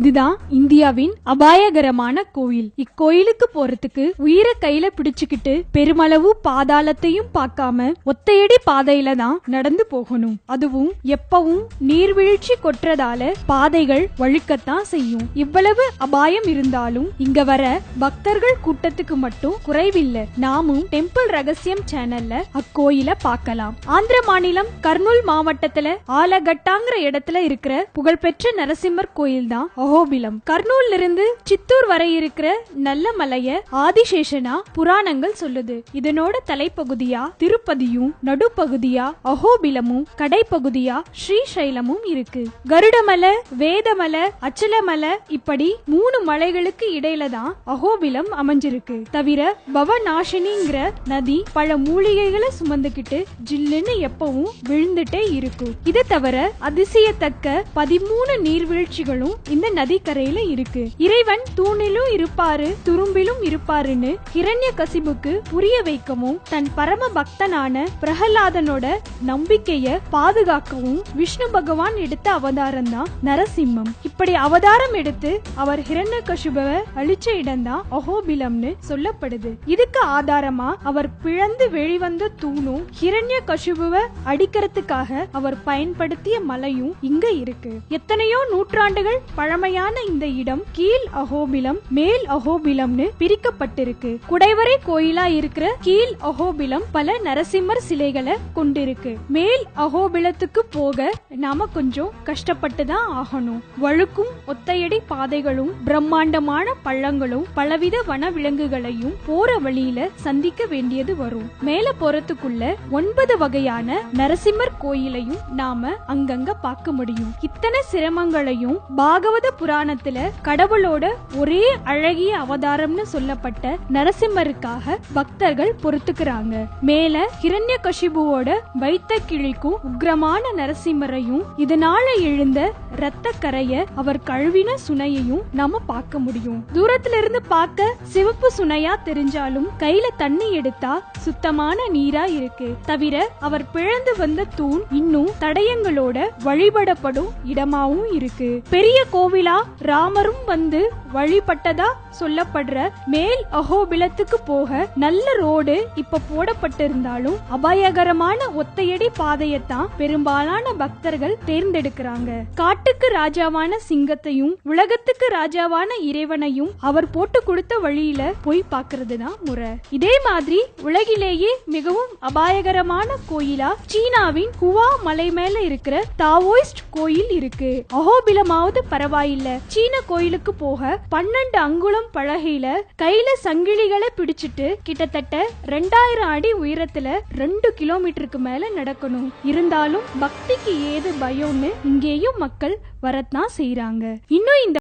இதுதான் இந்தியாவின் அபாயகரமான கோயில். இக்கோயிலுக்கு போறதுக்கு உயிரை கையில பிடிச்சுக்கிட்டு பெருமளவு பாதாளத்தையும் பார்க்காம ஒத்தையடி பாதையில தான் நடந்து போகணும். அதுவும் எப்பவும் நீர்வீழ்ச்சி கொட்டுறதால பாதைகள் வழுக்கத்தான் செய்யும். இவ்வளவு அபாயம் இருந்தாலும் இங்க வர பக்தர்கள் கூட்டத்துக்கு மட்டும் குறைவில்லை. நாமும் டெம்பிள் ரகசியம் சேனல்ல அக்கோயில பார்க்கலாம். ஆந்திர மாநிலம் கர்னூல் மாவட்டத்துல ஆலகட்டாங்கிற இடத்துல இருக்கிற புகழ்பெற்ற நரசிம்மர் கோயில் தான் அஹோபிலம். கர்னூல்ல இருந்து சித்தூர் வரை இருக்கிற நல்ல மலைய ஆதிசேஷனா புராணங்கள் சொல்லுது. இதனோட தலைப்பகுதியா திருப்பதியும் நடுப்பகுதியா அஹோபிலமும் கடைப்பகுதியா ஸ்ரீசைலமும் இருக்கு. கருடமலை, வேதமலை, அச்சலமலை இப்படி 3 மலைகளுக்கு இடையில தான் அஹோபிலம் அமைஞ்சிருக்கு. தவிர பவநாசினிங்கிற நதி பல மூலிகைகளை சுமந்துக்கிட்டு ஜில்லுன்னு எப்பவும் விழுந்துட்டே இருக்கும். இதை தவிர அதிசயத்தக்க 13 நீர்வீழ்ச்சிகளும் இந்த நதிக்கரையில இருக்கு. இறைவன் தூணிலும் இருப்பாரு துரும்பிலும் இருப்பாருன்னு ஹிரண்யகசிபுக்கு புரிய வைக்கவும் தன் பரம பக்தனான பிரகலாதனோட நம்பிக்கைய பாதுகாக்கவும் விஷ்ணு பகவான் எடுத்த அவதாரம் தான் நரசிம்மம். இப்படி அவதாரம் எடுத்து அவர் ஹிரண்யகசிபுவை அழிச்ச இடம் தான் அஹோபிலம்னு சொல்லப்படுது. இதுக்கு ஆதாரமா அவர் பிளந்து வெளிவந்த தூணும் ஹிரண்யகசிபுவை அடிக்கிறதுக்காக அவர் பயன்படுத்திய மலையும் இங்க இருக்கு. எத்தனையோ நூற்றாண்டுகள் பழமையான இந்த இடம் கீழ் அஹோபிலம் மேல் அஹோபிலம்னு பிரிக்கப்பட்டிருக்கு. குடைவரை கோயிலா இருக்கிற கீழ் அஹோபிலம் பல நரசிம்மர் சிலைகளை கொண்டிருக்கு. மேல் அஹோபிலத்துக்கு போக நாம கொஞ்சம் கஷ்டப்பட்டு தான் ஆகணும். வழுக்கும் ஒத்தையடி பாதைகளும் பிரம்மாண்டமான பள்ளங்களும் பலவித வன விலங்குகளையும் போற வழியில சந்திக்க வேண்டியது வரும். மேல போறதுக்குள்ள 9 வகையான நரசிம்மர் கோயிலையும் நாம அங்கங்க பார்க்க முடியும். இத்தனை சிரமங்களையும் பாகவத புராணத்துல கடவுளோட ஒரே அழகிய அவதாரம்னு சொல்லப்பட்ட நரசிம்மருக்காக பக்தர்கள் பொறுத்துக்கிறாங்க. மேல ஹிரண்யகசிபுவோட வைத்த கிழிக்கும் உக்ரமான நரசிம்மரையும் இதனால எழுந்த இரத்த கரைய அவர் கழுவின சுனையையும் நாம பார்க்க முடியும். தூரத்துல இருந்து பார்க்க சிவப்பு சுனையா தெரிஞ்சாலும் கையில தண்ணி எடுத்தா சுத்தமான நீரா இருக்கு. தவிர அவர் பிளந்து வந்த தூண் இன்னும் தடயங்களோட வழிபடப்படும் இடமாவும் இருக்கு. பெரிய கோவிலா ராமரும் வந்து வழிபட்டதா சொல்லப்படுற மேல் அஹோபிலத்துக்கு போக நல்ல ரோடு இப்ப போடப்பட்டிருந்தாலும் அபாயகரமான ஒத்தையடி பாதையத்தான் பெரும்பாலான பக்தர்கள் தேர்ந்தெடுக்கிறாங்க. காட்டுக்கு ராஜாவான சிங்கத்தையும் உலகத்துக்கு ராஜாவான இறைவனையும் அவர் போட்டு கொடுத்த வழியில போய் பார்க்கிறது தான் முறை. இதே மாதிரி உலகிலேயே மிகவும் அபாயகரமான கோயிலா சீனாவின் ஹுவா மலை மேல இருக்கிற தாவோயிஸ்ட் கோயில் இருக்கு. அஹோபிலமாவது பரவாயில்ல, சீன கோயிலுக்கு போக 12 அங்குலம் பலகையில கையில சங்கிலிகளை பிடிச்சிட்டு கிட்டத்தட்ட 2000 அடி உயரத்துல 2 கிலோமீட்டருக்கு மேல நடக்கணும். இருந்தாலும் பக்திக்கு ஏது பயம்னு இங்கேயும் மக்கள் வரத்தான் செய்யறாங்க. இன்னும் இந்த